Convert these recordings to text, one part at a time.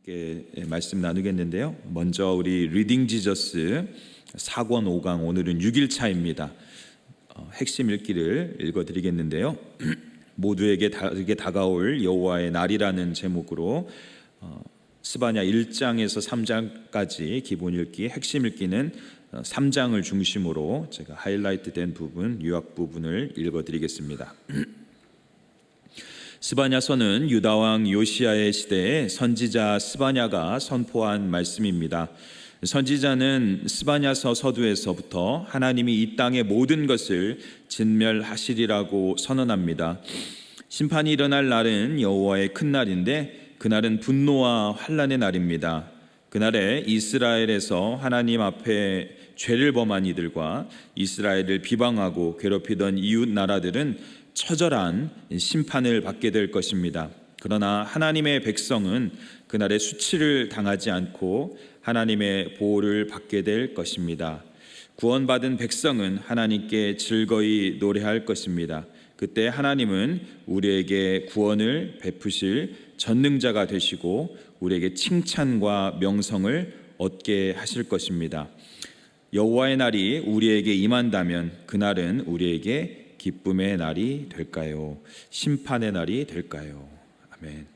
함께 말씀 나누겠는데요. 먼저 우리 리딩 지저스 4권 5강 오늘은 6일차입니다. 핵심 읽기를 읽어드리겠는데요. 모두에게 다르게 다가올 여호와의 날이라는 제목으로 스바냐 1장에서 3장까지 기본 읽기, 핵심 읽기는 3장을 중심으로 제가 하이라이트된 부분, 요약 부분을 읽어드리겠습니다. 스바냐서는 유다왕 요시야의 시대에 선지자 스바냐가 선포한 말씀입니다. 선지자는 스바냐서 서두에서부터 하나님이 이 땅의 모든 것을 진멸하시리라고 선언합니다. 심판이 일어날 날은 여호와의 큰 날인데 그날은 분노와 환난의 날입니다. 그날에 이스라엘에서 하나님 앞에 죄를 범한 이들과 이스라엘을 비방하고 괴롭히던 이웃 나라들은 처절한 심판을 받게 될 것입니다. 그러나 하나님의 백성은 그날에 수치를 당하지 않고 하나님의 보호를 받게 될 것입니다. 구원받은 백성은 하나님께 즐거이 노래할 것입니다. 그때 하나님은 우리에게 구원을 베푸실 전능자가 되시고 우리에게 칭찬과 명성을 얻게 하실 것입니다. 여호와의 날이 우리에게 임한다면 그날은 우리에게 기쁨의 날이 될까요? 심판의 날이 될까요? 아멘.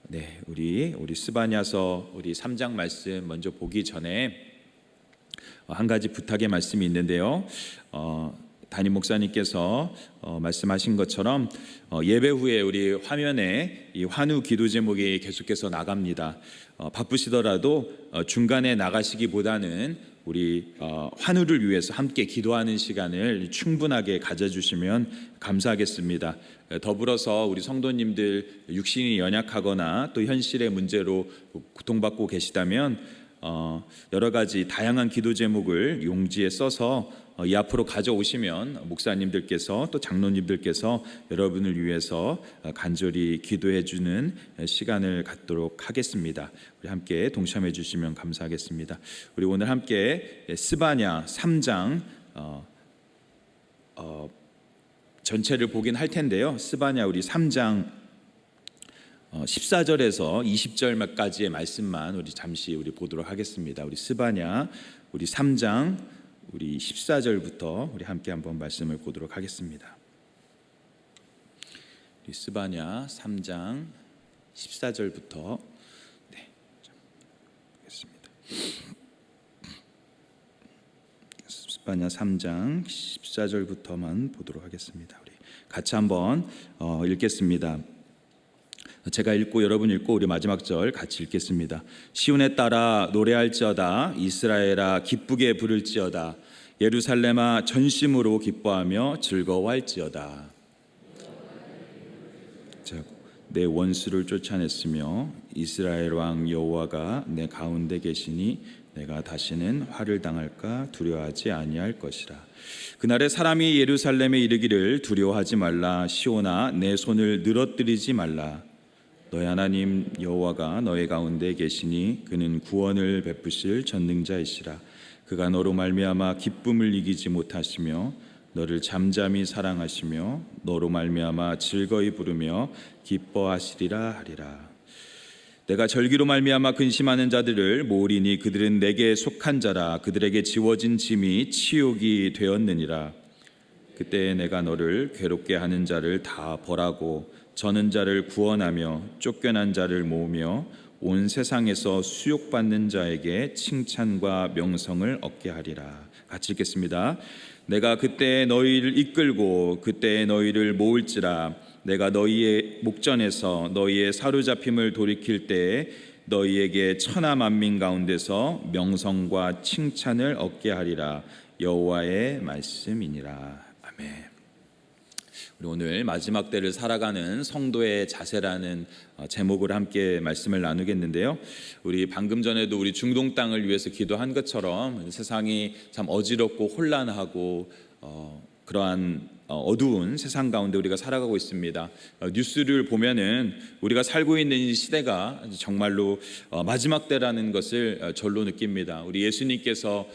네, 우리 스바냐서 우리 3장 말씀 먼저 보기 전에 한 가지 부탁의 말씀이 있는데요. 담임 목사님께서 말씀하신 것처럼 예배 후에 우리 화면에 이 환우 기도 제목이 계속해서 나갑니다. 바쁘시더라도 중간에 나가시기보다는 우리 환우를 위해서 함께 기도하는 시간을 충분하게 가져주시면 감사하겠습니다. 더불어서 우리 성도님들 육신이 연약하거나 또 현실의 문제로 고통받고 계시다면 여러 가지 다양한 기도 제목을 용지에 써서 이 앞으로 가져오시면 목사님들께서 또 장로님들께서 여러분을 위해서 간절히 기도해 주는 시간을 갖도록 하겠습니다. 우리 함께 동참해 주시면 감사하겠습니다. 우리 오늘 함께 스바냐 3장 전체를 보긴 할 텐데요. 스바냐 우리 3장 14절에서 20절까지의 말씀만 우리 잠시 보도록 하겠습니다. 우리 스바냐 우리 3장 우리 14절부터 우리 함께 한번 말씀을 보도록 하겠습니다. 우리 스바냐 3장 14절부터 보겠습니다. 스바냐 3장 14절부터만 보도록 하겠습니다. 우리 같이 한번 읽겠습니다. 제가 읽고 여러분 읽고 우리 마지막 절 같이 읽겠습니다. 시온에 따라 노래할지어다. 이스라엘아 기쁘게 부를지어다. 예루살렘아 전심으로 기뻐하며 즐거워할지어다. 내 원수를 쫓아냈으며 이스라엘 왕 여호와가 내 가운데 계시니 내가 다시는 화를 당할까 두려워하지 아니할 것이라. 그날에 사람이 예루살렘에 이르기를 두려워하지 말라. 시온아 내 손을 늘어뜨리지 말라. 너의 하나님 여호와가 너의 가운데 계시니 그는 구원을 베푸실 전능자이시라. 그가 너로 말미암아 기쁨을 이기지 못하시며 너를 잠잠히 사랑하시며 너로 말미암아 즐거이 부르며 기뻐하시리라 하리라. 내가 절기로 말미암아 근심하는 자들을 모으리니 그들은 내게 속한 자라. 그들에게 지워진 짐이 치욕이 되었느니라. 그때 내가 너를 괴롭게 하는 자를 다 벌하고 저는 자를 구원하며 쫓겨난 자를 모으며 온 세상에서 수욕받는 자에게 칭찬과 명성을 얻게 하리라. 같이 읽겠습니다. 내가 그때 너희를 이끌고 그때 너희를 모을지라. 내가 너희의 목전에서 너희의 사로잡힘을 돌이킬 때에 너희에게 천하 만민 가운데서 명성과 칭찬을 얻게 하리라. 여호와의 말씀이니라. 아멘. 우리 오늘 마지막 때를 살아가는 성도의 자세라는 제목을 함께 말씀을 나누겠는데요. 우리 방금 전에도 우리 중동 땅을 위해서 기도한 것처럼 세상이 참 어지럽고 혼란하고 그러한 어두운 세상 가운데 우리가 살아가고 있습니다. 뉴스를 보면은 우리가 살고 있는 이 시대가 정말로 마지막 때라는 것을 절로 느낍니다. 우리 예수님께서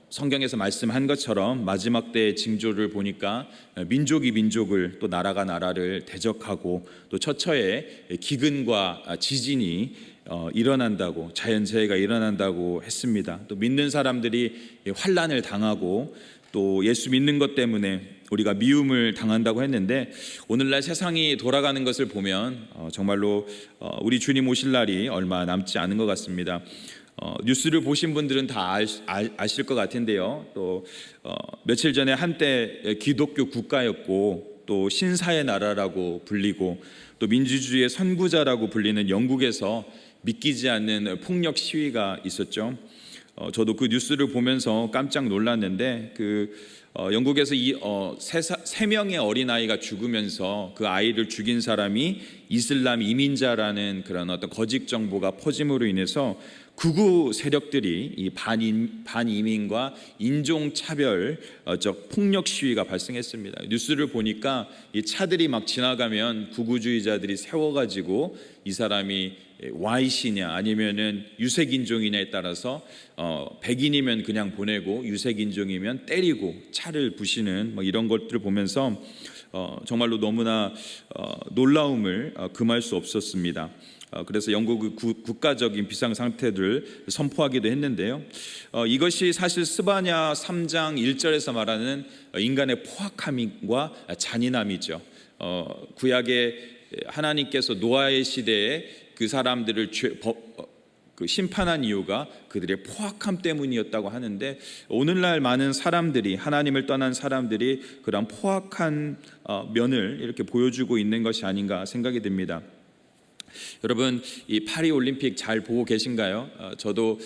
성경에서 말씀한 것처럼 마지막 때의 징조를 보니까 민족이 민족을 또 나라가 나라를 대적하고 또 처처에 기근과 지진이 일어난다고, 자연재해가 일어난다고 했습니다. 또 믿는 사람들이 환난을 당하고 또 예수 믿는 것 때문에 우리가 미움을 당한다고 했는데, 오늘날 세상이 돌아가는 것을 보면 정말로 우리 주님 오실 날이 얼마 남지 않은 것 같습니다. 뉴스를 보신 분들은 다 아실 것 같은데요. 또 며칠 전에 한때 기독교 국가였고 또 신사의 나라라고 불리고 또 민주주의의 선구자라고 불리는 영국에서 믿기지 않는 폭력 시위가 있었죠. 저도 그 뉴스를 보면서 깜짝 놀랐는데, 영국에서 세 명의 어린아이가 죽으면서 그 아이를 죽인 사람이 이슬람 이민자라는 그런 어떤 거짓 정보가 퍼짐으로 인해서 극우 세력들이 이 반이민과 인종차별적 폭력 시위가 발생했습니다. 뉴스를 보니까 이 차들이 막 지나가면 극우주의자들이 세워가지고 이 사람이 Y씨냐 아니면은 유색인종이냐에 따라서 백인이면 그냥 보내고 유색인종이면 때리고 차를 부시는 이런 것들을 보면서 정말로 너무나 놀라움을 금할 수 없었습니다. 그래서 영국의 국가적인 비상 상태를 선포하기도 했는데요. 이것이 사실 스바냐 3장 1절에서 말하는 인간의 포악함과 잔인함이죠. 구약에 하나님께서 노아의 시대에 그 사람들을 심판한 이유가 그들의 포악함 때문이었다고 하는데, 오늘날 많은 사람들이, 하나님을 떠난 사람들이 그런 포악한 면을 이렇게 보여주고 있는 것이 아닌가 생각이 듭니다. 여러분, 이 파리 올림픽 잘 보고 계신가요? 저도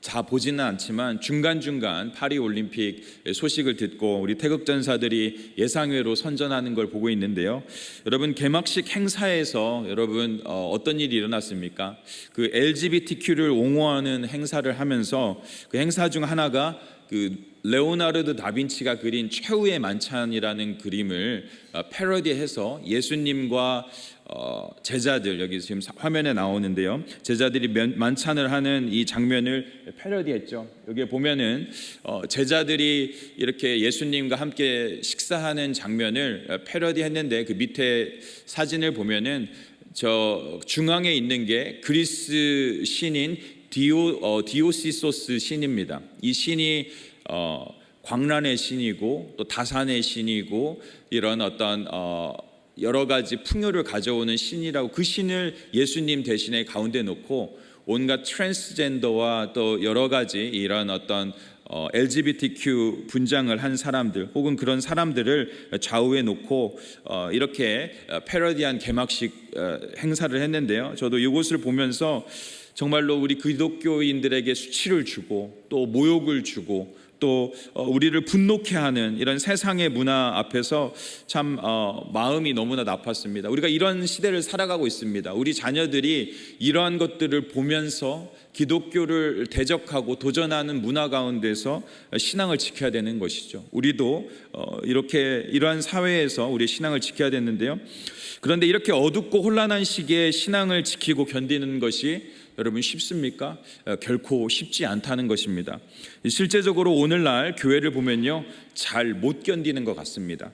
다 보지는 않지만 중간중간 파리 올림픽 소식을 듣고 우리 태극전사들이 예상외로 선전하는 걸 보고 있는데요. 여러분, 개막식 행사에서 여러분 어떤 일이 일어났습니까? 그 LGBTQ를 옹호하는 행사를 하면서 그 행사 중 하나가 그 레오나르도 다빈치가 그린 최후의 만찬이라는 그림을 패러디해서 예수님과 제자들, 여기 지금 화면에 나오는데요, 제자들이 만찬을 하는 이 장면을 패러디했죠. 여기에 보면은 제자들이 이렇게 예수님과 함께 식사하는 장면을 패러디했는데, 그 밑에 사진을 보면은 저 중앙에 있는 게 그리스 신인 디오시소스 신입니다. 이 신이 광란의 신이고 또 다산의 신이고 이런 어떤 여러 가지 풍요를 가져오는 신이라고, 그 신을 예수님 대신에 가운데 놓고 온갖 트랜스젠더와 또 여러 가지 이런 어떤 LGBTQ 분장을 한 사람들 혹은 그런 사람들을 좌우에 놓고 이렇게 패러디한 개막식 행사를 했는데요. 저도 이것을 보면서 정말로 우리 기독교인들에게 수치를 주고 또 모욕을 주고 또 우리를 분노케 하는 이런 세상의 문화 앞에서 참 마음이 너무나 나빴습니다. 우리가 이런 시대를 살아가고 있습니다. 우리 자녀들이 이러한 것들을 보면서 기독교를 대적하고 도전하는 문화 가운데서 신앙을 지켜야 되는 것이죠. 우리도 이러한 사회에서 우리의 신앙을 지켜야 되는데요. 그런데 이렇게 어둡고 혼란한 시기에 신앙을 지키고 견디는 것이 여러분 쉽습니까? 결코 쉽지 않다는 것입니다. 실제적으로 오늘날 교회를 보면요, 잘 못 견디는 것 같습니다.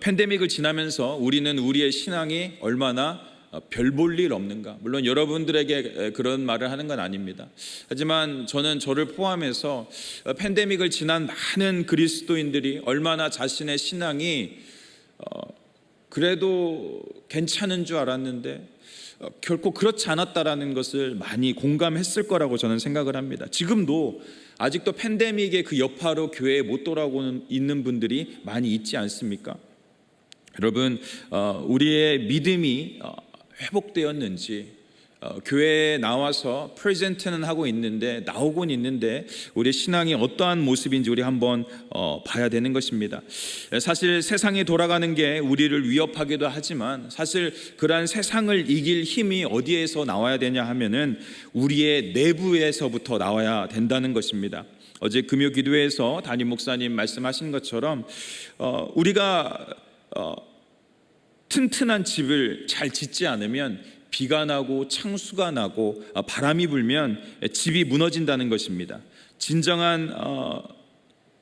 팬데믹을 지나면서 우리는 우리의 신앙이 얼마나 별 볼 일 없는가, 물론 여러분들에게 그런 말을 하는 건 아닙니다. 하지만 저를 포함해서 팬데믹을 지난 많은 그리스도인들이 얼마나 자신의 신앙이 그래도 괜찮은 줄 알았는데 결코 그렇지 않았다라는 것을 많이 공감했을 거라고 저는 생각을 합니다. 지금도 아직도 팬데믹의 그 여파로 교회에 못 돌아오고 있는 분들이 많이 있지 않습니까? 여러분, 우리의 믿음이 회복되었는지, 교회에 나와서 프레젠트는 하고 있는데, 나오곤 있는데 우리의 신앙이 어떠한 모습인지 우리 한번 봐야 되는 것입니다. 사실 세상이 돌아가는 게 우리를 위협하기도 하지만 사실 그러한 세상을 이길 힘이 어디에서 나와야 되냐 하면은 우리의 내부에서부터 나와야 된다는 것입니다. 어제 금요 기도회에서 담임 목사님 말씀하신 것처럼 우리가 튼튼한 집을 잘 짓지 않으면 비가 나고 창수가 나고 바람이 불면 집이 무너진다는 것입니다. 진정한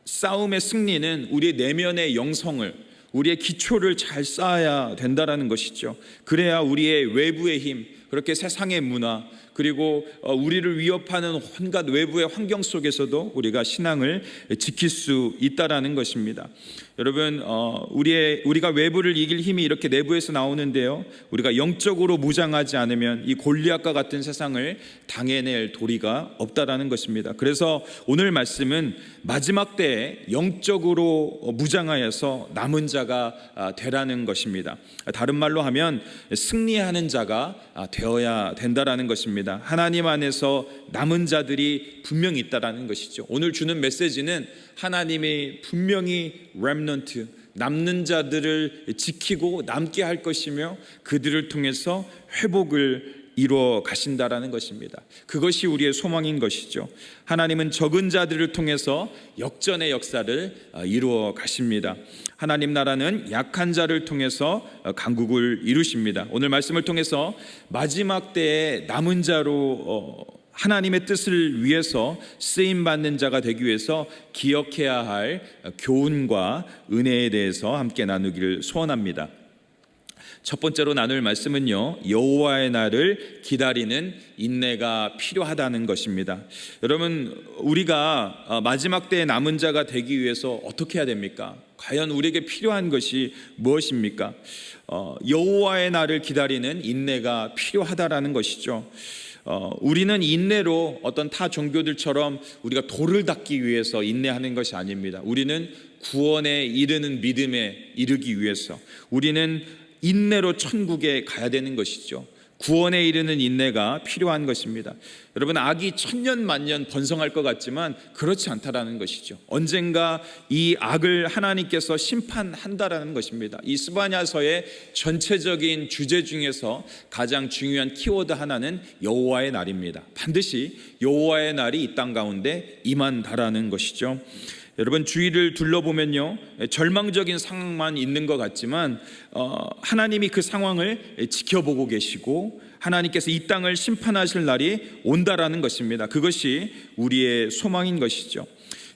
싸움의 승리는 우리의 내면의 영성을, 우리의 기초를 잘 쌓아야 된다라는 것이죠. 그래야 우리의 외부의 힘, 그렇게 세상의 문화, 그리고 우리를 위협하는 온갖 외부의 환경 속에서도 우리가 신앙을 지킬 수 있다라는 것입니다. 여러분, 우리가 외부를 이길 힘이 이렇게 내부에서 나오는데요, 우리가 영적으로 무장하지 않으면 이 골리앗과 같은 세상을 당해낼 도리가 없다라는 것입니다. 그래서 오늘 말씀은 마지막 때에 영적으로 무장하여서 남은 자가 되라는 것입니다. 다른 말로 하면 승리하는 자가 되어야 된다라는 것입니다. 하나님 안에서 남은 자들이 분명히 있다라는 것이죠. 오늘 주는 메시지는 하나님이 분명히 렘넌트, 남는 자들을 지키고 남게 할 것이며 그들을 통해서 회복을 이루어 가신다라는 것입니다. 그것이 우리의 소망인 것이죠. 하나님은 적은 자들을 통해서 역전의 역사를 이루어 가십니다. 하나님 나라는 약한 자를 통해서 강국을 이루십니다. 오늘 말씀을 통해서 마지막 때에 남은 자로 하나님의 뜻을 위해서 쓰임받는 자가 되기 위해서 기억해야 할 교훈과 은혜에 대해서 함께 나누기를 소원합니다. 첫 번째로 나눌 말씀은요, 여호와의 날을 기다리는 인내가 필요하다는 것입니다. 여러분, 우리가 마지막 때에 남은 자가 되기 위해서 어떻게 해야 됩니까? 과연 우리에게 필요한 것이 무엇입니까? 여호와의 날을 기다리는 인내가 필요하다라는 것이죠. 우리는 인내로 어떤 타 종교들처럼 우리가 돌을 닦기 위해서 인내하는 것이 아닙니다. 우리는 구원에 이르는 믿음에 이르기 위해서, 우리는 인내로 천국에 가야 되는 것이죠. 구원에 이르는 인내가 필요한 것입니다. 여러분, 악이 천년 만년 번성할 것 같지만 그렇지 않다라는 것이죠. 언젠가 이 악을 하나님께서 심판한다라는 것입니다. 이 스바냐서의 전체적인 주제 중에서 가장 중요한 키워드 하나는 여호와의 날입니다. 반드시 여호와의 날이 이 땅 가운데 임한다라는 것이죠. 여러분, 주위를 둘러보면요, 절망적인 상황만 있는 것 같지만 하나님이 그 상황을 지켜보고 계시고 하나님께서 이 땅을 심판하실 날이 온다라는 것입니다. 그것이 우리의 소망인 것이죠.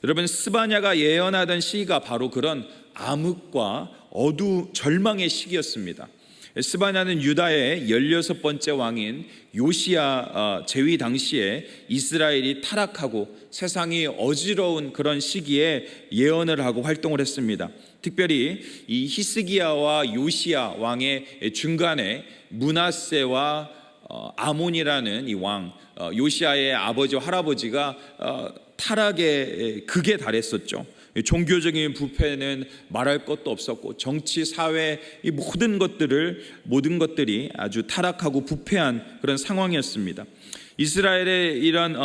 여러분, 스바냐가 예언하던 시기가 바로 그런 암흑과 절망의 시기였습니다. 스바냐는 유다의 16번째 왕인 요시야 제위 당시에 이스라엘이 타락하고 세상이 어지러운 그런 시기에 예언을 하고 활동을 했습니다. 특별히 이 히스기야와 요시야 왕의 중간에 므낫세와 아몬이라는 이 왕, 요시야의 아버지와 할아버지가 타락의 극에 달했었죠. 종교적인 부패는 말할 것도 없었고 정치, 사회, 이 모든 것들이 아주 타락하고 부패한 그런 상황이었습니다. 이스라엘의 이런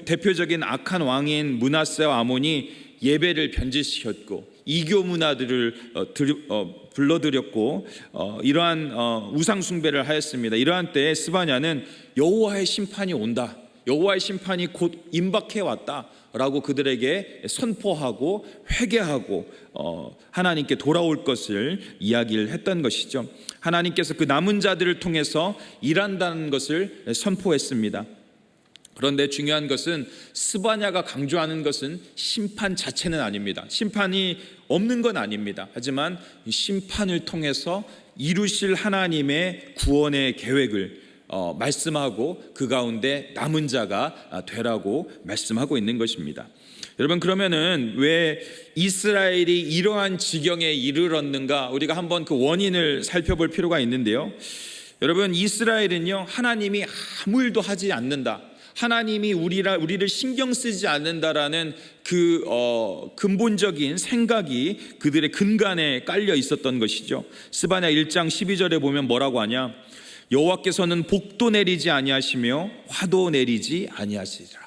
대표적인 악한 왕인 므낫세와 아몬이 예배를 변질시켰고 이교 문화들을 불러들였고 이러한 우상 숭배를 하였습니다. 이러한 때에 스바냐는 여호와의 심판이 온다, 여호와의 심판이 곧 임박해 왔다라고 그들에게 선포하고 회개하고 하나님께 돌아올 것을 이야기를 했던 것이죠. 하나님께서 그 남은 자들을 통해서 일한다는 것을 선포했습니다. 그런데 중요한 것은 스바냐가 강조하는 것은 심판 자체는 아닙니다. 심판이 없는 건 아닙니다. 하지만 심판을 통해서 이루실 하나님의 구원의 계획을 말씀하고 그 가운데 남은 자가 되라고 말씀하고 있는 것입니다. 여러분, 그러면은 왜 이스라엘이 이러한 지경에 이르렀는가, 우리가 한번 그 원인을 살펴볼 필요가 있는데요. 여러분, 이스라엘은요, 하나님이 아무 일도 하지 않는다, 하나님이 우리를 신경 쓰지 않는다라는 그 근본적인 생각이 그들의 근간에 깔려 있었던 것이죠. 스바냐 1장 12절에 보면 뭐라고 하냐, 여호와께서는 복도 내리지 아니하시며 화도 내리지 아니하시리라.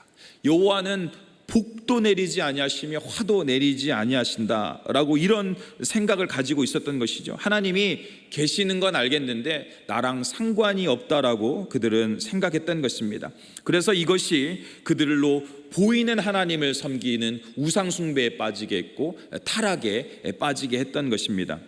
여호와는 복도 내리지 아니하시며 화도 내리지 아니하신다라고 이런 생각을 가지고 있었던 것이죠. 하나님이 계시는 건 알겠는데 나랑 상관이 없다라고 그들은 생각했던 것입니다. 그래서 이것이 그들로 보이는 하나님을 섬기는 우상 숭배에 빠지게 했고 타락에 빠지게 했던 것입니다.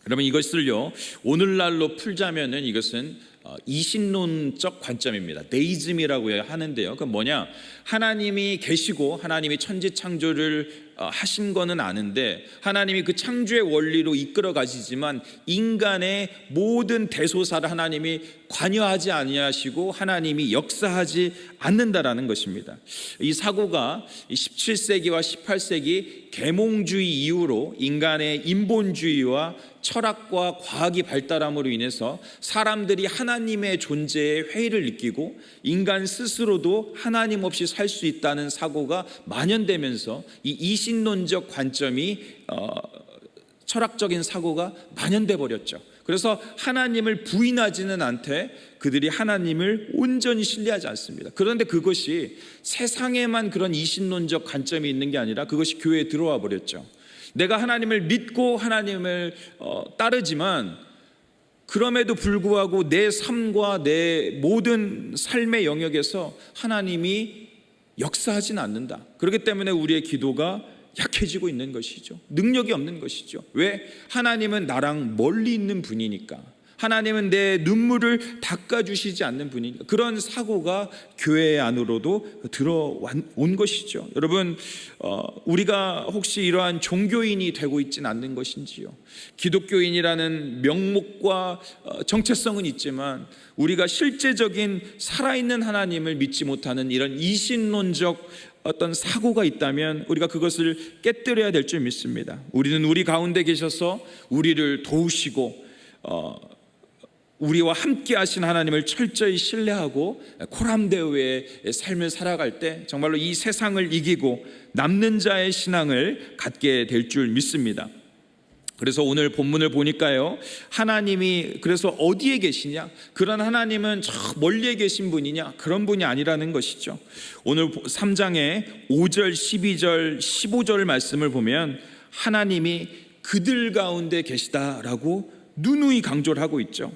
여러분, 이것을요 오늘날로 풀자면은 이것은 이신론적 관점입니다. 데이즘이라고 하는데요. 그건 뭐냐? 하나님이 계시고 하나님이 천지 창조를 하신 거는 아는데 하나님이 그 창조의 원리로 이끌어 가시지만 인간의 모든 대소사를 하나님이 관여하지 아니하시고 하나님이 역사하지 않는다라는 것입니다. 이 사고가 17세기와 18세기 계몽주의 이후로 인간의 인본주의와 철학과 과학이 발달함으로 인해서 사람들이 하나님의 존재에 회의를 느끼고 인간 스스로도 하나님 없이 살 수 있다는 사고가 만연되면서 이 이신론적 관점이 철학적인 사고가 만연돼 버렸죠. 그래서 하나님을 부인하지는 않되 그들이 하나님을 온전히 신뢰하지 않습니다. 그런데 그것이 세상에만 그런 이신론적 관점이 있는 게 아니라 그것이 교회에 들어와 버렸죠. 내가 하나님을 믿고 하나님을 따르지만 그럼에도 불구하고 내 삶과 내 모든 삶의 영역에서 하나님이 역사하지는 않는다. 그렇기 때문에 우리의 기도가 약해지고 있는 것이죠. 능력이 없는 것이죠. 왜? 하나님은 나랑 멀리 있는 분이니까. 하나님은 내 눈물을 닦아주시지 않는 분이니까. 그런 사고가 교회 안으로도 들어온 것이죠. 여러분, 우리가 혹시 이러한 종교인이 되고 있지는 않는 것인지요. 기독교인이라는 명목과 정체성은 있지만 우리가 실제적인 살아있는 하나님을 믿지 못하는 이런 이신론적 어떤 사고가 있다면 우리가 그것을 깨뜨려야 될 줄 믿습니다. 우리는 우리 가운데 계셔서 우리를 도우시고 우리와 함께 하신 하나님을 철저히 신뢰하고 코람데오의 삶을 살아갈 때 정말로 이 세상을 이기고 남는 자의 신앙을 갖게 될 줄 믿습니다. 그래서 오늘 본문을 보니까요, 하나님이 그래서 어디에 계시냐? 그런 하나님은 저 멀리에 계신 분이냐? 그런 분이 아니라는 것이죠. 오늘 3장의 5절, 12절, 15절 말씀을 보면 하나님이 그들 가운데 계시다라고 누누이 강조를 하고 있죠.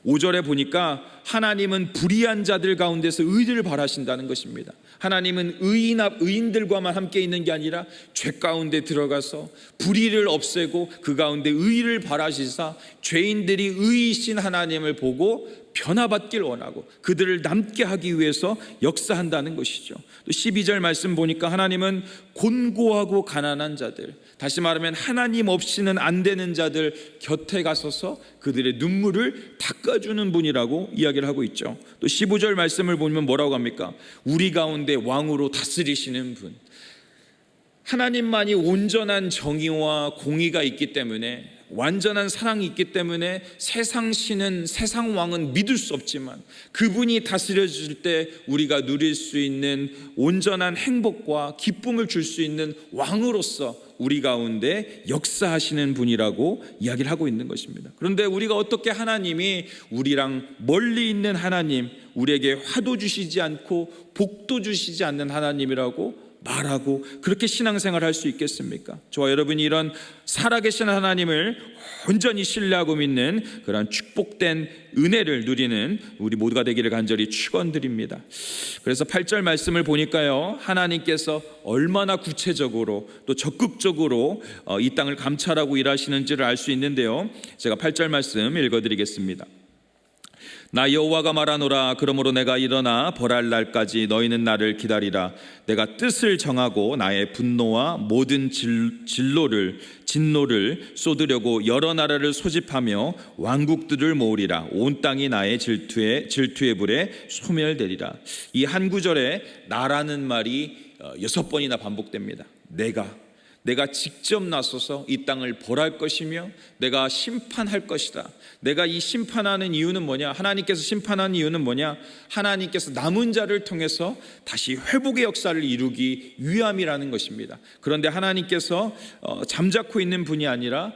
5절에 보니까 하나님은 불의한 자들 가운데서 의를 바라신다는 것입니다. 하나님은 의인들과만 함께 있는 게 아니라 죄 가운데 들어가서 불의를 없애고 그 가운데 의를 바라시사 죄인들이 의이신 하나님을 보고 변화받길 원하고 그들을 남게 하기 위해서 역사한다는 것이죠. 또 12절 말씀 보니까 하나님은 곤고하고 가난한 자들, 다시 말하면 하나님 없이는 안 되는 자들 곁에 가서서 그들의 눈물을 닦아주는 분이라고 이야기를 하고 있죠. 또 15절 말씀을 보면 뭐라고 합니까? 우리 가운데 왕으로 다스리시는 분, 하나님만이 온전한 정의와 공의가 있기 때문에, 완전한 사랑이 있기 때문에 세상 신은, 세상 왕은 믿을 수 없지만 그분이 다스려 줄 때 우리가 누릴 수 있는 온전한 행복과 기쁨을 줄 수 있는 왕으로서 우리 가운데 역사하시는 분이라고 이야기를 하고 있는 것입니다. 그런데 우리가 어떻게 하나님이 우리랑 멀리 있는 하나님, 우리에게 화도 주시지 않고 복도 주시지 않는 하나님이라고 말하고 그렇게 신앙생활을 할 수 있겠습니까? 저와 여러분이 이런 살아계신 하나님을 온전히 신뢰하고 믿는 그런 축복된 은혜를 누리는 우리 모두가 되기를 간절히 축원드립니다. 그래서 8절 말씀을 보니까요, 하나님께서 얼마나 구체적으로 또 적극적으로 이 땅을 감찰하고 일하시는지를 알 수 있는데요, 제가 8절 말씀 읽어드리겠습니다. 나 여호와가 말하노라. 그러므로 내가 일어나 벌할 날까지 너희는 나를 기다리라. 내가 뜻을 정하고 나의 분노와 모든 진노를 쏟으려고 여러 나라를 소집하며 왕국들을 모으리라. 온 땅이 나의 질투의 불에 소멸되리라. 이 한 구절에 나라는 말이 6번이나 반복됩니다. 내가 직접 나서서 이 땅을 벌할 것이며 내가 심판할 것이다. 내가 이 심판하는 이유는 뭐냐? 하나님께서 심판하는 이유는 뭐냐? 하나님께서 남은 자를 통해서 다시 회복의 역사를 이루기 위함이라는 것입니다. 그런데 하나님께서 잠자코 있는 분이 아니라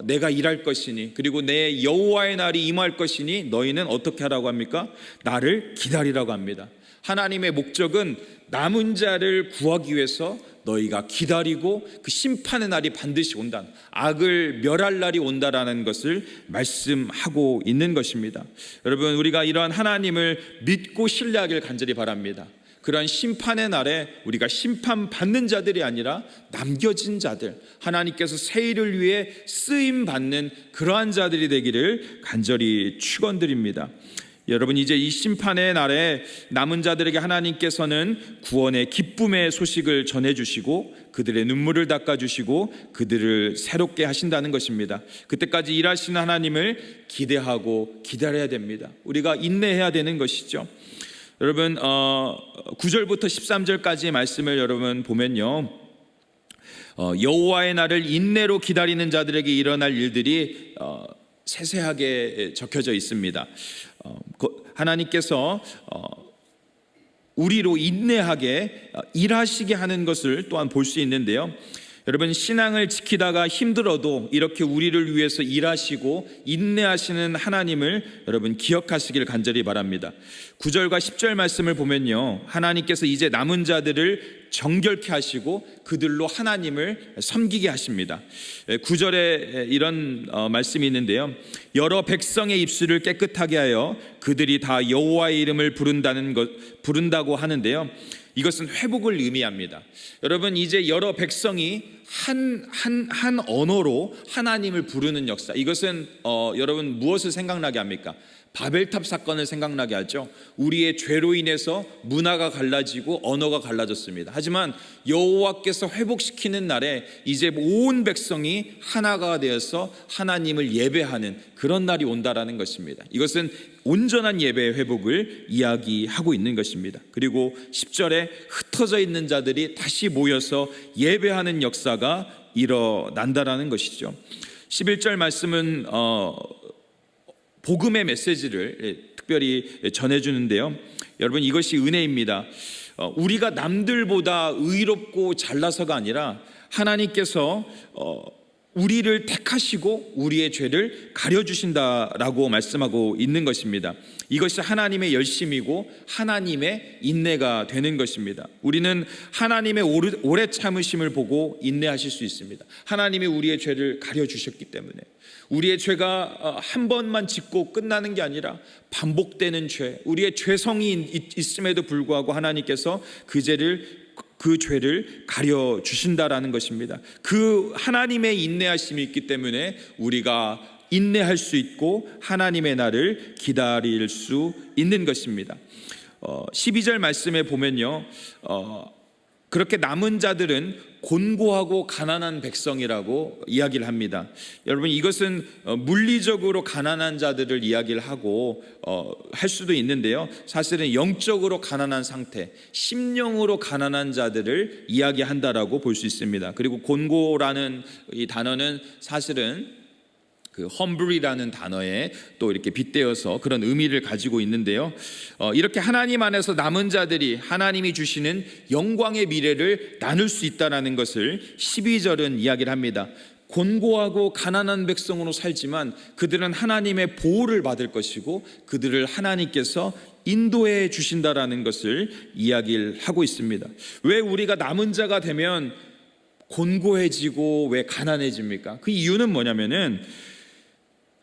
내가 일할 것이니, 그리고 내 여호와의 날이 임할 것이니 너희는 어떻게 하라고 합니까? 나를 기다리라고 합니다. 하나님의 목적은 남은 자를 구하기 위해서 너희가 기다리고 그 심판의 날이 반드시 온다, 악을 멸할 날이 온다라는 것을 말씀하고 있는 것입니다. 여러분, 우리가 이러한 하나님을 믿고 신뢰하길 간절히 바랍니다. 그러한 심판의 날에 우리가 심판받는 자들이 아니라 남겨진 자들, 하나님께서 새 일을 위해 쓰임받는 그러한 자들이 되기를 간절히 축원드립니다. 여러분, 이제 이 심판의 날에 남은 자들에게 하나님께서는 구원의 기쁨의 소식을 전해주시고 그들의 눈물을 닦아주시고 그들을 새롭게 하신다는 것입니다. 그때까지 일하시는 하나님을 기대하고 기다려야 됩니다. 우리가 인내해야 되는 것이죠. 여러분, 9절부터 13절까지의 말씀을 여러분 보면요, 여호와의 날을 인내로 기다리는 자들에게 일어날 일들이 세세하게 적혀져 있습니다. 하나님께서 우리로 인내하게 일하시게 하는 것을 또한 볼 수 있는데요, 여러분, 신앙을 지키다가 힘들어도 이렇게 우리를 위해서 일하시고 인내하시는 하나님을 여러분 기억하시길 간절히 바랍니다. 9절과 10절 말씀을 보면요, 하나님께서 이제 남은 자들을 정결케 하시고 그들로 하나님을 섬기게 하십니다. 9절에 이런 말씀이 있는데요, 여러 백성의 입술을 깨끗하게 하여 그들이 다 여호와의 이름을 부른다고 하는데요, 이것은 회복을 의미합니다. 여러분, 이제 여러 백성이 한 언어로 하나님을 부르는 역사, 이것은 여러분 무엇을 생각나게 합니까? 바벨탑 사건을 생각나게 하죠. 우리의 죄로 인해서 문화가 갈라지고 언어가 갈라졌습니다. 하지만 여호와께서 회복시키는 날에 이제 온 백성이 하나가 되어서 하나님을 예배하는 그런 날이 온다라는 것입니다. 이것은 온전한 예배의 회복을 이야기하고 있는 것입니다. 그리고 10절에 흩어져 있는 자들이 다시 모여서 예배하는 역사가 일어난다라는 것이죠. 11절 말씀은 복음의 메시지를 특별히 전해주는데요, 여러분, 이것이 은혜입니다. 우리가 남들보다 의롭고 잘나서가 아니라 하나님께서 우리를 택하시고 우리의 죄를 가려주신다라고 말씀하고 있는 것입니다. 이것이 하나님의 열심이고 하나님의 인내가 되는 것입니다. 우리는 하나님의 오래 참으심을 보고 인내하실 수 있습니다. 하나님이 우리의 죄를 가려주셨기 때문에. 우리의 죄가 한 번만 짓고 끝나는 게 아니라 반복되는 죄, 우리의 죄성이 있음에도 불구하고 하나님께서 그 죄를 가려주신다라는 것입니다. 그 하나님의 인내하심이 있기 때문에 우리가 인내할 수 있고 하나님의 날을 기다릴 수 있는 것입니다. 12절 말씀에 보면요, 그렇게 남은 자들은 곤고하고 가난한 백성이라고 이야기를 합니다. 여러분, 이것은 물리적으로 가난한 자들을 이야기를 하고 할 수도 있는데요, 사실은 영적으로 가난한 상태, 심령으로 가난한 자들을 이야기한다라고 볼 수 있습니다. 그리고 곤고라는 이 단어는 사실은 그 humble이라는 단어에 또 이렇게 빗대어서 그런 의미를 가지고 있는데요, 이렇게 하나님 안에서 남은 자들이 하나님이 주시는 영광의 미래를 나눌 수 있다는 것을 12절은 이야기를 합니다. 곤고하고 가난한 백성으로 살지만 그들은 하나님의 보호를 받을 것이고 그들을 하나님께서 인도해 주신다라는 것을 이야기를 하고 있습니다. 왜 우리가 남은 자가 되면 곤고해지고 왜 가난해집니까? 그 이유는 뭐냐면은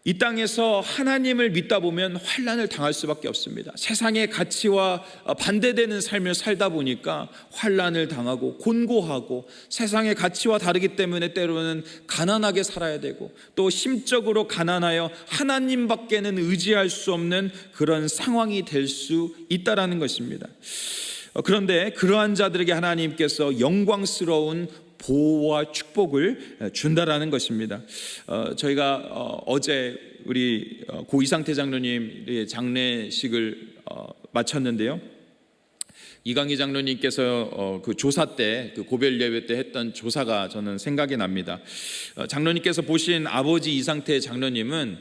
이 땅에서 하나님을 믿다 보면 환난을 당할 수밖에 없습니다. 세상의 가치와 반대되는 삶을 살다 보니까 환난을 당하고 곤고하고 세상의 가치와 다르기 때문에 때로는 가난하게 살아야 되고 또 심적으로 가난하여 하나님밖에는 의지할 수 없는 그런 상황이 될 수 있다라는 것입니다. 그런데 그러한 자들에게 하나님께서 영광스러운 보호와 축복을 준다라는 것입니다. 저희가 어제 우리 고 이상태 장로님의 장례식을 마쳤는데요, 이강희 장로님께서 그 조사 때, 그 고별 예배 때 했던 조사가 저는 생각이 납니다. 장로님께서 보신 아버지 이상태 장로님은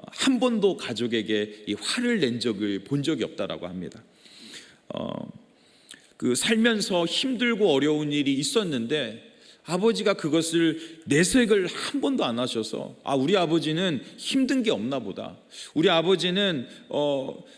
한 번도 가족에게 이 화를 낸 적을 본 적이 없다라고 합니다. 그 살면서 힘들고 어려운 일이 있었는데 아버지가 그것을 내색을 한 번도 안 하셔서 우리 아버지는 힘든 게 없나 보다, 우리 아버지는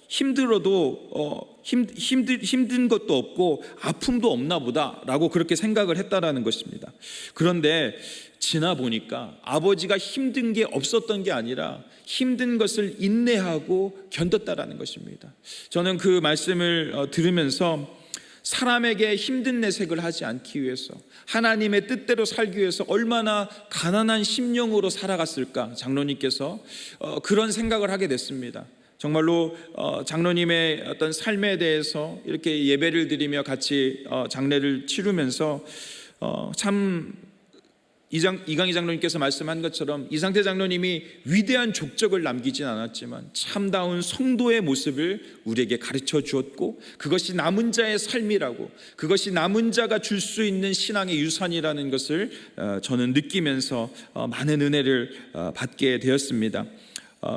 힘들어도 힘든 것도 없고 아픔도 없나 보다 라고 그렇게 생각을 했다라는 것입니다. 그런데 지나 보니까 아버지가 힘든 게 없었던 게 아니라 힘든 것을 인내하고 견뎠다라는 것입니다. 저는 그 말씀을 들으면서 사람에게 힘든 내색을 하지 않기 위해서, 하나님의 뜻대로 살기 위해서 얼마나 가난한 심령으로 살아갔을까, 장로님께서 그런 생각을 하게 됐습니다. 정말로 장로님의 어떤 삶에 대해서 이렇게 예배를 드리며 같이 장례를 치르면서 참 이강희 장로님께서 말씀한 것처럼 이상태 장로님이 위대한 족적을 남기진 않았지만 참다운 성도의 모습을 우리에게 가르쳐 주었고, 그것이 남은 자의 삶이라고, 그것이 남은 자가 줄 수 있는 신앙의 유산이라는 것을 저는 느끼면서 많은 은혜를 받게 되었습니다.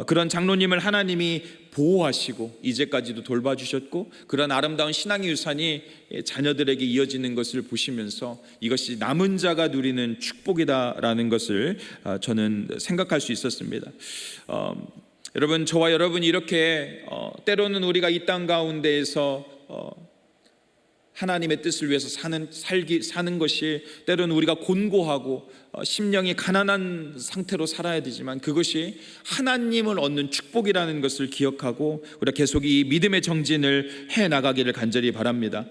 그런 장로님을 하나님이 보호하시고 이제까지도 돌봐주셨고, 그런 아름다운 신앙의 유산이 자녀들에게 이어지는 것을 보시면서 이것이 남은 자가 누리는 축복이다라는 것을 저는 생각할 수 있었습니다. 여러분, 저와 여러분이 이렇게 때로는 우리가 이 땅 가운데에서 하나님의 뜻을 위해서 사는 것이 때로는 우리가 곤고하고 심령이 가난한 상태로 살아야 되지만, 그것이 하나님을 얻는 축복이라는 것을 기억하고 우리가 계속 이 믿음의 정진을 해나가기를 간절히 바랍니다.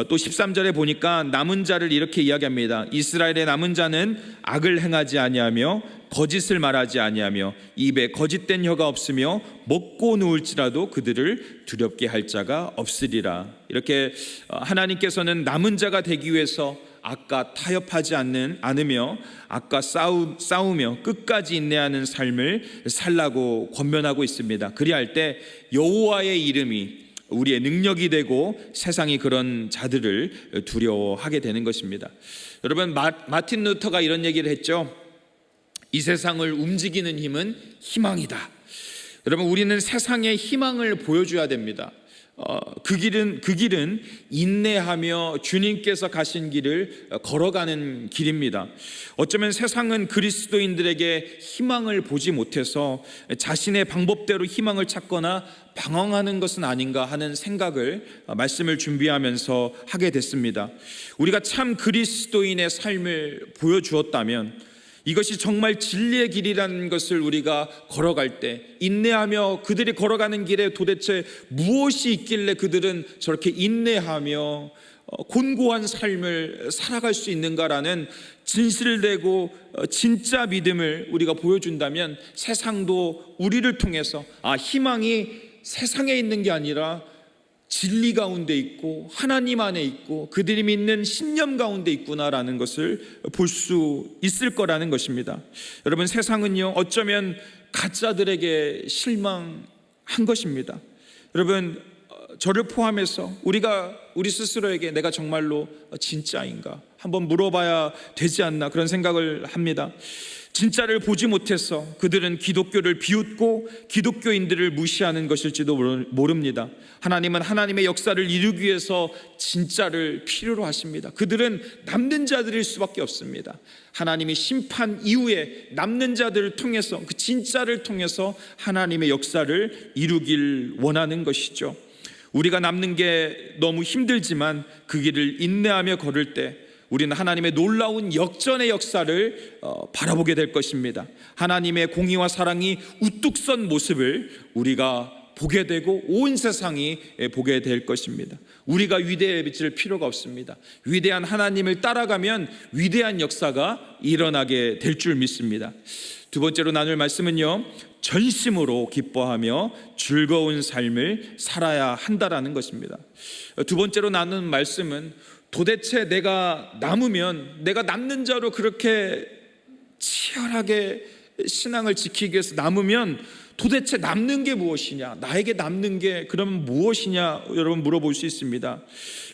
또 13절에 보니까 남은 자를 이렇게 이야기합니다. 이스라엘의 남은 자는 악을 행하지 아니하며 거짓을 말하지 아니하며 입에 거짓된 혀가 없으며 먹고 누울지라도 그들을 두렵게 할 자가 없으리라. 이렇게 하나님께서는 남은 자가 되기 위해서 악과 타협하지 않으며 악과 싸우며 끝까지 인내하는 삶을 살라고 권면하고 있습니다. 그리할 때 여호와의 이름이 우리의 능력이 되고 세상이 그런 자들을 두려워하게 되는 것입니다. 여러분, 마틴 루터가 이런 얘기를 했죠. 이 세상을 움직이는 힘은 희망이다. 여러분, 우리는 세상에 희망을 보여줘야 됩니다. 그 길은 인내하며 주님께서 가신 길을 걸어가는 길입니다. 어쩌면 세상은 그리스도인들에게 희망을 보지 못해서 자신의 방법대로 희망을 찾거나 방황하는 것은 아닌가 하는 생각을 말씀을 준비하면서 하게 됐습니다. 우리가 참 그리스도인의 삶을 보여주었다면, 이것이 정말 진리의 길이라는 것을 우리가 걸어갈 때 인내하며, 그들이 걸어가는 길에 도대체 무엇이 있길래 그들은 저렇게 인내하며 곤고한 삶을 살아갈 수 있는가라는 진실되고 진짜 믿음을 우리가 보여준다면, 세상도 우리를 통해서 희망이 세상에 있는 게 아니라 진리 가운데 있고 하나님 안에 있고 그들이 믿는 신념 가운데 있구나라는 것을 볼 수 있을 거라는 것입니다. 여러분, 세상은요, 어쩌면 가짜들에게 실망한 것입니다. 여러분, 저를 포함해서 우리 스스로에게 내가 정말로 진짜인가 한번 물어봐야 되지 않나, 그런 생각을 합니다. 진짜를 보지 못해서 그들은 기독교를 비웃고 기독교인들을 무시하는 것일지도 모릅니다. 하나님은 하나님의 역사를 이루기 위해서 진짜를 필요로 하십니다. 그들은 남는 자들일 수밖에 없습니다. 하나님이 심판 이후에 남는 자들을 통해서, 그 진짜를 통해서 하나님의 역사를 이루길 원하는 것이죠. 우리가 남는 게 너무 힘들지만 그 길을 인내하며 걸을 때 우리는 하나님의 놀라운 역전의 역사를 바라보게 될 것입니다. 하나님의 공의와 사랑이 우뚝 선 모습을 우리가 보게 되고 온 세상이 보게 될 것입니다. 우리가 위대해질 필요가 없습니다. 위대한 하나님을 따라가면 위대한 역사가 일어나게 될 줄 믿습니다. 두 번째로 나눌 말씀은요, 전심으로 기뻐하며 즐거운 삶을 살아야 한다라는 것입니다. 두 번째로 나눈 말씀은, 도대체 내가 남는 자로 그렇게 치열하게 신앙을 지키기 위해서 남으면 도대체 남는 게 무엇이냐, 나에게 남는 게 그러면 무엇이냐, 여러분 물어볼 수 있습니다.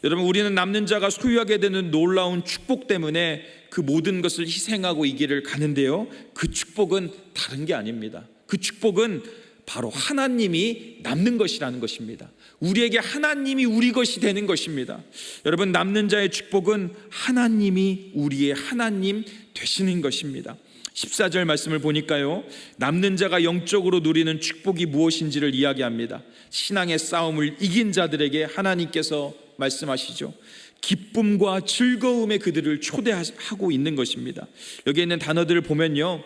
여러분, 우리는 남는 자가 소유하게 되는 놀라운 축복 때문에 그 모든 것을 희생하고 이 길을 가는데요, 그 축복은 다른 게 아닙니다. 그 축복은 바로 하나님이 남는 것이라는 것입니다. 우리에게 하나님이 우리 것이 되는 것입니다. 여러분, 남는 자의 축복은 하나님이 우리의 하나님 되시는 것입니다. 14절 말씀을 보니까요, 남는 자가 영적으로 누리는 축복이 무엇인지를 이야기합니다. 신앙의 싸움을 이긴 자들에게 하나님께서 말씀하시죠. 기쁨과 즐거움에 그들을 초대하고 있는 것입니다. 여기 있는 단어들을 보면요,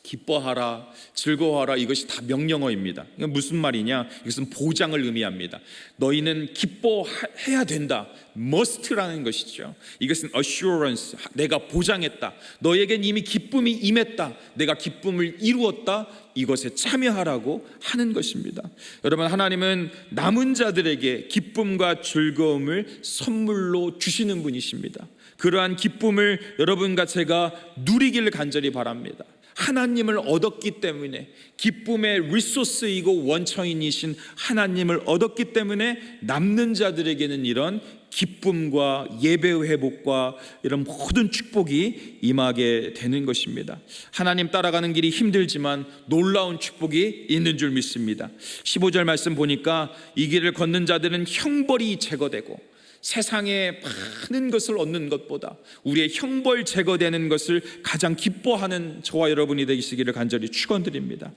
기뻐하라, 즐거워하라, 이것이 다 명령어입니다. 이건 무슨 말이냐? 이것은 보장을 의미합니다. 너희는 기뻐해야 된다. must라는 것이죠. 이것은 assurance, 내가 보장했다. 너에겐 이미 기쁨이 임했다. 내가 기쁨을 이루었다. 이것에 참여하라고 하는 것입니다. 여러분, 하나님은 남은 자들에게 기쁨과 즐거움을 선물로 주시는 분이십니다. 그러한 기쁨을 여러분과 제가 누리기를 간절히 바랍니다. 하나님을 얻었기 때문에, 기쁨의 리소스이고 원천이신 하나님을 얻었기 때문에 남는 자들에게는 이런 기쁨과 예배 회복과 이런 모든 축복이 임하게 되는 것입니다. 하나님 따라가는 길이 힘들지만 놀라운 축복이 있는 줄 믿습니다. 15절 말씀 보니까 이 길을 걷는 자들은 형벌이 제거되고, 세상에 많은 것을 얻는 것보다 우리의 형벌 제거되는 것을 가장 기뻐하는 저와 여러분이 되시기를 간절히 축원드립니다.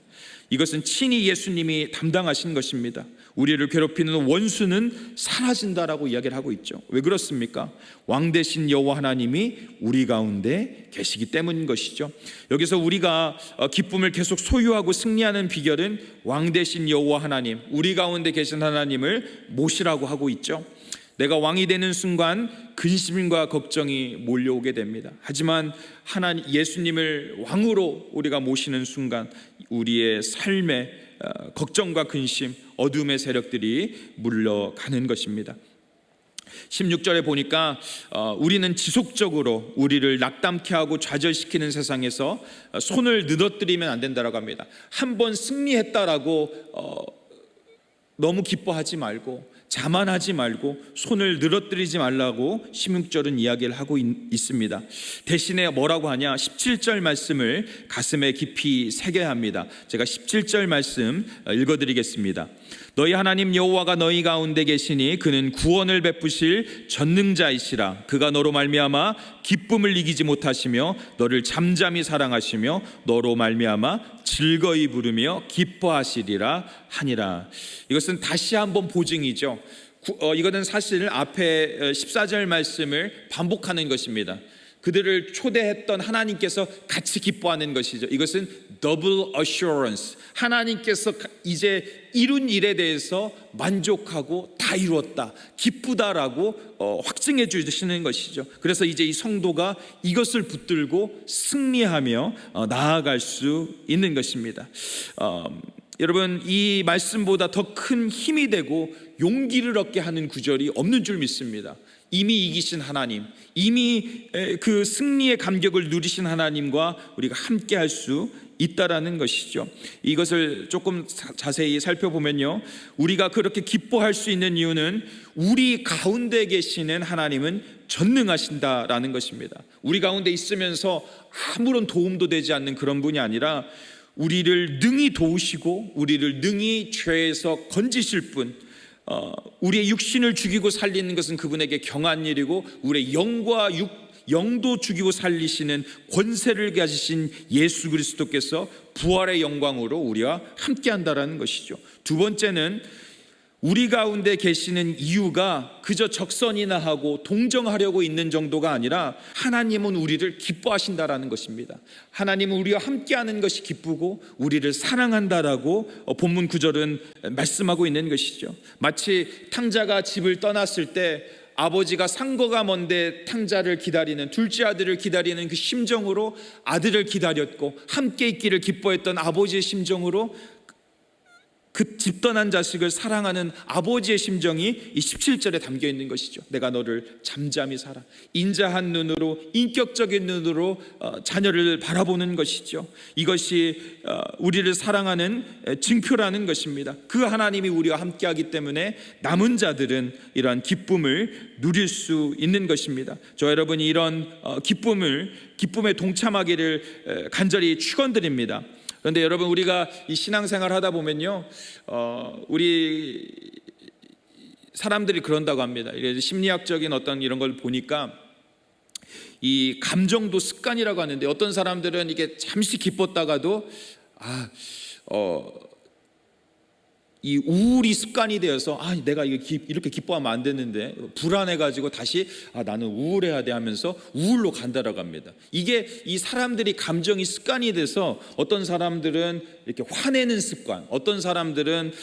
이것은 친히 예수님이 담당하신 것입니다. 우리를 괴롭히는 원수는 사라진다라고 이야기를 하고 있죠. 왜 그렇습니까? 왕 대신 여호와 하나님이 우리 가운데 계시기 때문인 것이죠. 여기서 우리가 기쁨을 계속 소유하고 승리하는 비결은 왕 대신 여호와 하나님, 우리 가운데 계신 하나님을 모시라고 하고 있죠. 내가 왕이 되는 순간 근심과 걱정이 몰려오게 됩니다. 하지만 하나님 예수님을 왕으로 우리가 모시는 순간 우리의 삶에 걱정과 근심, 어둠의 세력들이 물러가는 것입니다. 16절에 보니까 우리는 지속적으로 우리를 낙담케 하고 좌절시키는 세상에서 손을 늘어뜨리면 안 된다고 합니다. 한번 승리했다라고 너무 기뻐하지 말고, 자만하지 말고, 손을 늘어뜨리지 말라고 16절은 이야기를 하고 있습니다. 대신에 뭐라고 하냐? 17절 말씀을 가슴에 깊이 새겨야 합니다. 제가 17절 말씀 읽어드리겠습니다. 너희 하나님 여호와가 너희 가운데 계시니 그는 구원을 베푸실 전능자이시라. 그가 너로 말미암아 기쁨을 이기지 못하시며 너를 잠잠히 사랑하시며 너로 말미암아 즐거이 부르며 기뻐하시리라 하니라. 이것은 다시 한번 보증이죠. 이거는 사실 앞에 14절 말씀을 반복하는 것입니다. 그들을 초대했던 하나님께서 같이 기뻐하는 것이죠. 이것은 double assurance. 하나님께서 이제 이룬 일에 대해서 만족하고 다 이루었다, 기쁘다라고 확증해 주시는 것이죠. 그래서 이제 이 성도가 이것을 붙들고 승리하며 나아갈 수 있는 것입니다. 여러분, 이 말씀보다 더 큰 힘이 되고 용기를 얻게 하는 구절이 없는 줄 믿습니다. 이미 이기신 하나님, 이미 그 승리의 감격을 누리신 하나님과 우리가 함께 할 수 있다라는 것이죠. 이것을 조금 자세히 살펴보면요, 우리가 그렇게 기뻐할 수 있는 이유는 우리 가운데 계시는 하나님은 전능하신다라는 것입니다. 우리 가운데 있으면서 아무런 도움도 되지 않는 그런 분이 아니라 우리를 능히 도우시고 우리를 능히 죄에서 건지실 분, 우리의 육신을 죽이고 살리는 것은 그분에게 경한 일이고 우리의 영도 죽이고 살리시는 권세를 가지신 예수 그리스도께서 부활의 영광으로 우리와 함께 한다는 것이죠. 두 번째는 우리 가운데 계시는 이유가 그저 적선이나 하고 동정하려고 있는 정도가 아니라 하나님은 우리를 기뻐하신다라는 것입니다. 하나님은 우리와 함께하는 것이 기쁘고 우리를 사랑한다라고 본문 구절은 말씀하고 있는 것이죠. 마치 탕자가 집을 떠났을 때 아버지가 상거가 먼데 탕자를 기다리는, 둘째 아들을 기다리는 그 심정으로 아들을 기다렸고 함께 있기를 기뻐했던 아버지의 심정으로 그 집 떠난 자식을 사랑하는 아버지의 심정이 이 17절에 담겨 있는 것이죠. 내가 너를 잠잠히 살아. 인자한 눈으로, 인격적인 눈으로 자녀를 바라보는 것이죠. 이것이 우리를 사랑하는 증표라는 것입니다. 그 하나님이 우리와 함께하기 때문에 남은 자들은 이러한 기쁨을 누릴 수 있는 것입니다. 저 여러분이 이런 기쁨에 동참하기를 간절히 축원드립니다. 그런데 여러분, 우리가 이 신앙생활 하다 보면요, 우리 사람들이 그런다고 합니다. 심리학적인 어떤 이런 걸 보니까 이 감정도 습관이라고 하는데, 어떤 사람들은 이게 잠시 기뻤다가도 이 우울이 습관이 되어서 내가 이렇게 기뻐하면 안 되는데 불안해가지고 다시 나는 우울해야 돼 하면서 우울로 간다라고 합니다. 이게 이 사람들이 감정이 습관이 돼서 어떤 사람들은 이렇게 화내는 습관, 어떤 사람들은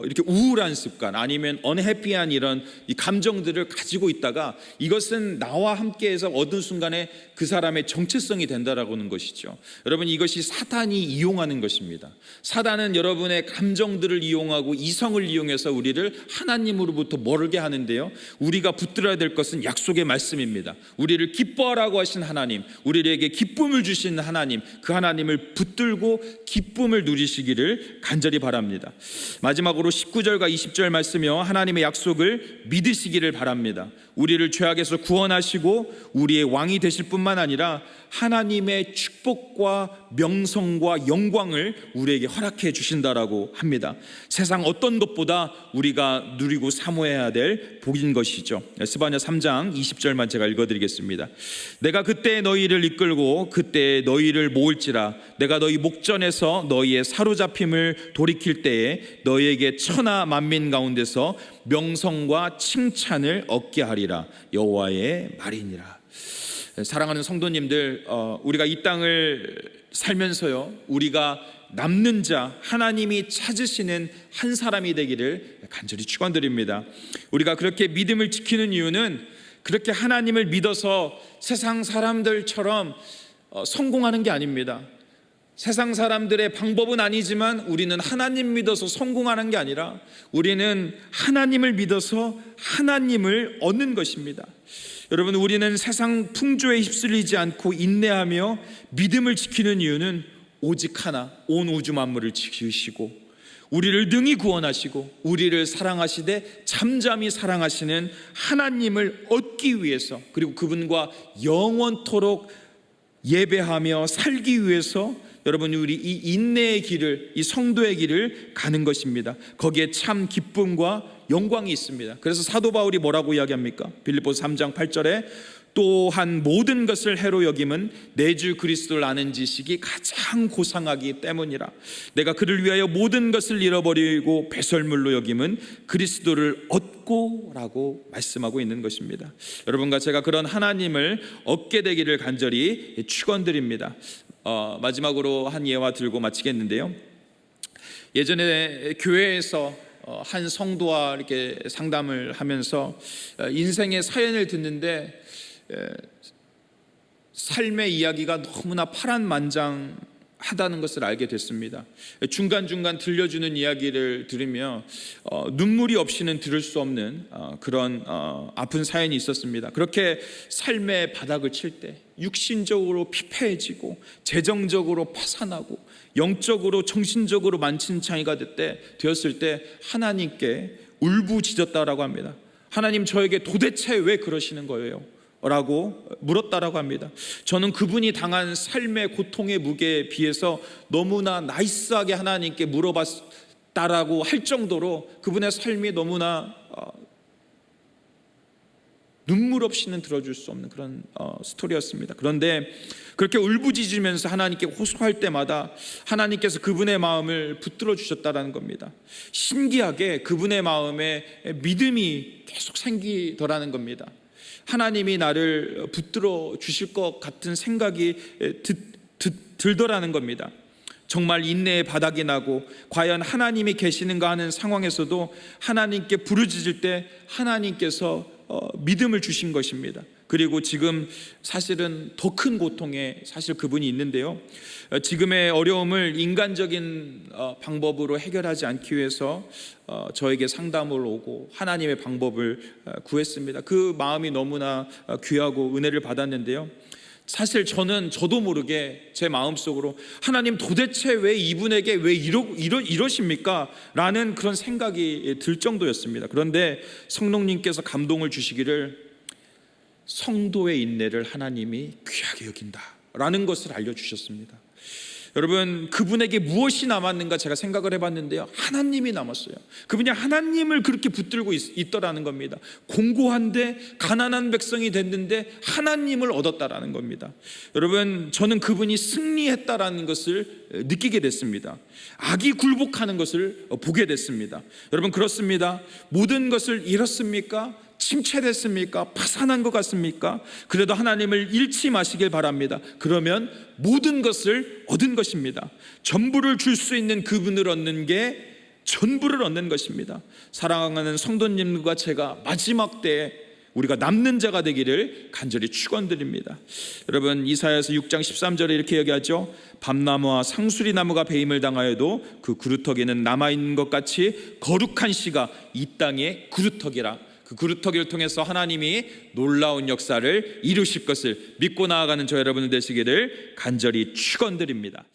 이렇게 우울한 습관, 아니면 언해피한 이런 이 감정들을 가지고 있다가 이것은 나와 함께해서 어느 순간에 그 사람의 정체성이 된다라고 하는 것이죠. 여러분, 이것이 사탄이 이용하는 것입니다. 사탄은 여러분의 감정들을 이용하고 이성을 이용해서 우리를 하나님으로부터 멀게 하는데요, 우리가 붙들어야 될 것은 약속의 말씀입니다. 우리를 기뻐하라고 하신 하나님, 우리에게 기쁨을 주신 하나님, 그 하나님을 붙들고 기쁨을 누리시기를 간절히 바랍니다. 마지막으로 19절과 20절 말씀이요, 하나님의 약속을 믿으시기를 바랍니다. 우리를 죄악에서 구원하시고 우리의 왕이 되실 뿐만 아니라 하나님의 축복과 명성과 영광을 우리에게 허락해 주신다라고 합니다. 세상 어떤 것보다 우리가 누리고 사모해야 될 복인 것이죠. 스바냐 3장 20절만 제가 읽어드리겠습니다. 내가 그때 너희를 이끌고 그때 너희를 모을지라. 내가 너희 목전에서 너희의 사로잡힘을 돌이킬 때에 너희에게 천하 만민 가운데서 명성과 칭찬을 얻게 하리라. 여호와의 말이니라. 사랑하는 성도님들, 우리가 이 땅을 살면서요, 우리가 남는 자, 하나님이 찾으시는 한 사람이 되기를 간절히 축원드립니다. 우리가 그렇게 믿음을 지키는 이유는 그렇게 하나님을 믿어서 세상 사람들처럼 성공하는 게 아닙니다. 세상 사람들의 방법은 아니지만 우리는 하나님 믿어서 성공하는 게 아니라 우리는 하나님을 믿어서 하나님을 얻는 것입니다. 여러분, 우리는 세상 풍조에 휩쓸리지 않고 인내하며 믿음을 지키는 이유는 오직 하나, 온 우주 만물을 지으시고 우리를 능히 구원하시고 우리를 사랑하시되 잠잠히 사랑하시는 하나님을 얻기 위해서, 그리고 그분과 영원토록 예배하며 살기 위해서 여러분, 우리 이 인내의 길을, 이 성도의 길을 가는 것입니다. 거기에 참 기쁨과 영광이 있습니다. 그래서 사도 바울이 뭐라고 이야기합니까? 빌립보서 3장 8절에 또한 모든 것을 해로 여김은 내 주 그리스도를 아는 지식이 가장 고상하기 때문이라. 내가 그를 위하여 모든 것을 잃어버리고 배설물로 여김은 그리스도를 얻고 라고 말씀하고 있는 것입니다. 여러분과 제가 그런 하나님을 얻게 되기를 간절히 축원드립니다. 마지막으로 한 예화 들고 마치겠는데요, 예전에 교회에서 한 성도와 이렇게 상담을 하면서 인생의 사연을 듣는데 삶의 이야기가 너무나 파란만장하다는 것을 알게 됐습니다. 중간중간 들려주는 이야기를 들으며 눈물이 없이는 들을 수 없는 그런 아픈 사연이 있었습니다. 그렇게 삶의 바닥을 칠 때 육신적으로 피폐해지고 재정적으로 파산하고 영적으로 정신적으로 만신창이가 되었을 때 하나님께 울부짖었다라고 합니다. 하나님, 저에게 도대체 왜 그러시는 거예요? 라고 물었다라고 합니다. 저는 그분이 당한 삶의 고통의 무게에 비해서 너무나 나이스하게 하나님께 물어봤다라고 할 정도로 그분의 삶이 너무나 눈물 없이는 들어줄 수 없는 그런 스토리였습니다. 그런데 그렇게 울부짖으면서 하나님께 호소할 때마다 하나님께서 그분의 마음을 붙들어 주셨다는 겁니다. 신기하게 그분의 마음에 믿음이 계속 생기더라는 겁니다. 하나님이 나를 붙들어 주실 것 같은 생각이 들더라는 겁니다. 정말 인내의 바닥이 나고 과연 하나님이 계시는가 하는 상황에서도 하나님께 부르짖을 때 하나님께서 믿음을 주신 것입니다. 그리고 지금 사실은 더 큰 고통에 사실 그분이 있는데요, 지금의 어려움을 인간적인 방법으로 해결하지 않기 위해서 저에게 상담을 오고 하나님의 방법을 구했습니다. 그 마음이 너무나 귀하고 은혜를 받았는데요, 사실 저도 모르게 제 마음속으로 하나님, 도대체 왜 이분에게 왜 이러십니까? 라는 그런 생각이 들 정도였습니다. 그런데 성령님께서 감동을 주시기를 성도의 인내를 하나님이 귀하게 여긴다 라는 것을 알려주셨습니다. 여러분, 그분에게 무엇이 남았는가 제가 생각을 해봤는데요, 하나님이 남았어요. 그분이 하나님을 그렇게 붙들고 있더라는 겁니다. 공고한데 가난한 백성이 됐는데 하나님을 얻었다라는 겁니다. 여러분, 저는 그분이 승리했다라는 것을 느끼게 됐습니다. 악이 굴복하는 것을 보게 됐습니다. 여러분, 그렇습니다. 모든 것을 잃었습니까? 침체됐습니까? 파산한 것 같습니까? 그래도 하나님을 잃지 마시길 바랍니다. 그러면 모든 것을 얻은 것입니다. 전부를 줄 수 있는 그분을 얻는 게 전부를 얻는 것입니다. 사랑하는 성도님과 제가 마지막 때에 우리가 남는 자가 되기를 간절히 축원드립니다. 여러분, 이사야서 6장 13절에 이렇게 얘기하죠. 밤나무와 상수리나무가 배임을 당하여도 그 그루터기는 남아있는 것 같이 거룩한 씨가 이 땅의 그루터기라. 그 그루터기를 통해서 하나님이 놀라운 역사를 이루실 것을 믿고 나아가는 저 여러분 되시기를 간절히 축원드립니다.